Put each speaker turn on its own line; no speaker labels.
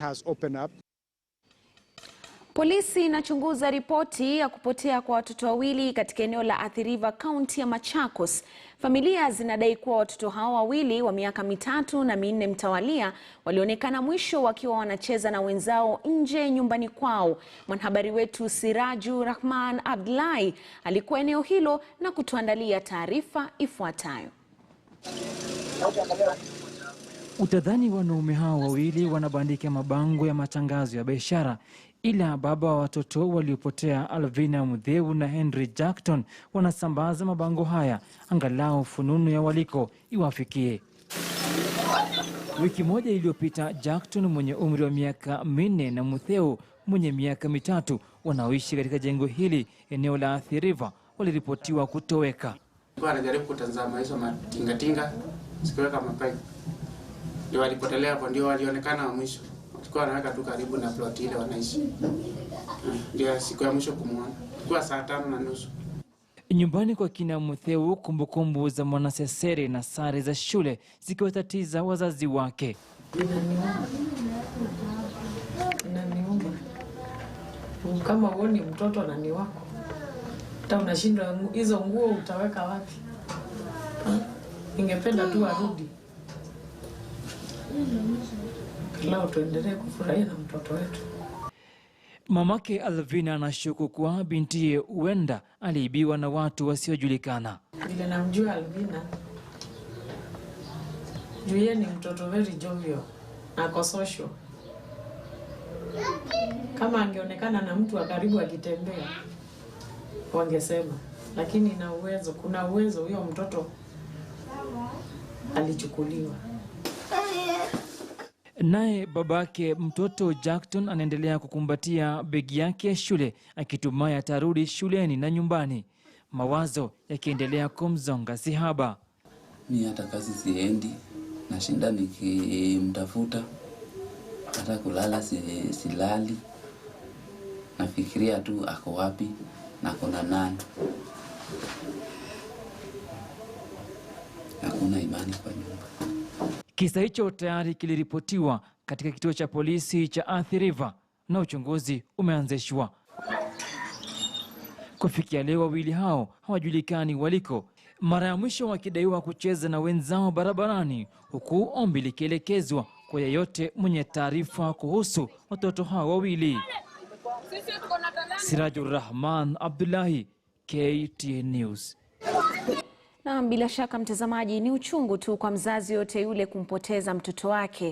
has opened up.
Polisi inachunguza ripoti ya kupotea kwa watoto wawili katika eneo la Athi River, kaunti ya Machakos. Familia zinadai kuwa watoto hao wawili wa miaka 3 na 4 mtawalia walionekana mwisho wakiwa wanacheza na wenzao nje nyumbani kwao. Mwanahabari wetu Siraju Rahman Abdullahi alikuwa eneo hilo na kutuandalia taarifa ifuatayo.
Utadhani wanaume hao wawili wanabandika mabango ya matangazo ya biashara, ila baba wa watoto waliopotea Alvina Mutheu na Henry Jackton wanasambaza mabango haya angalau fununu ya waliko iwafikie. Wiki moja iliyopita, Jackton mwenye umri wa miaka 4 na Mutheu mwenye miaka 3 wanaoishi katika jengo hili eneo la Athi River waliripotiwa kutoweka.
Anajaribu kutazama hizo matingatinga sikiweka mapai. Ndio walipotelea hapo, ndio walionekana wa mwisho. Walikuwa wanaweka tu karibu na plot ile wanaishi. Ndio siku ya mwisho kumuona. Ilikuwa saa 5:30.
Nyumbani kwa kina Mutheu, kumbukumbu za mwanasesere na sare za shule zikiwatatiza wazazi wake.
Inaniuma. Kama uoni mtoto na ni wako, hata unashindwa hizo nguo utaweka wapi? Ningependa tu arudi. Leo tuendelee kufurahia na mtoto wetu.
Mamake Alvina anashuku kuwa bintiye huenda aliibiwa na watu wasiojulikana.
Vile namjua Alvina, yeye ni mtoto very jovial, ako social. Kama angeonekana na mtu wa karibu akitembea, wangesema. Lakini kuna uwezo huyo mtoto alichukuliwa.
Naye babake mtoto Jackton anaendelea kukumbatia begi yake ya shule akitumai atarudi shuleni na nyumbani, mawazo yakiendelea kumzonga sihaba.
Mimi hata kazi siendi, nashinda nikimtafuta, hata kulala silali, nafikiria tu ako wapi na kuna nani. Hakuna imani kwa nyumba.
Kisa hicho tayari kiliripotiwa katika kituo cha polisi cha Athi River na uchunguzi umeanzishwa. Kufikia leo wawili hao hawajulikani waliko, mara ya mwisho wakidaiwa kucheza na wenzao barabarani, huku ombi likielekezwa kwa yeyote mwenye taarifa kuhusu watoto hao wawili. Sirajur Rahman Abdullahi, KTN News.
Na bila shaka mtazamaji, ni uchungu tu kwa mzazi yote yule kumpoteza mtoto wake.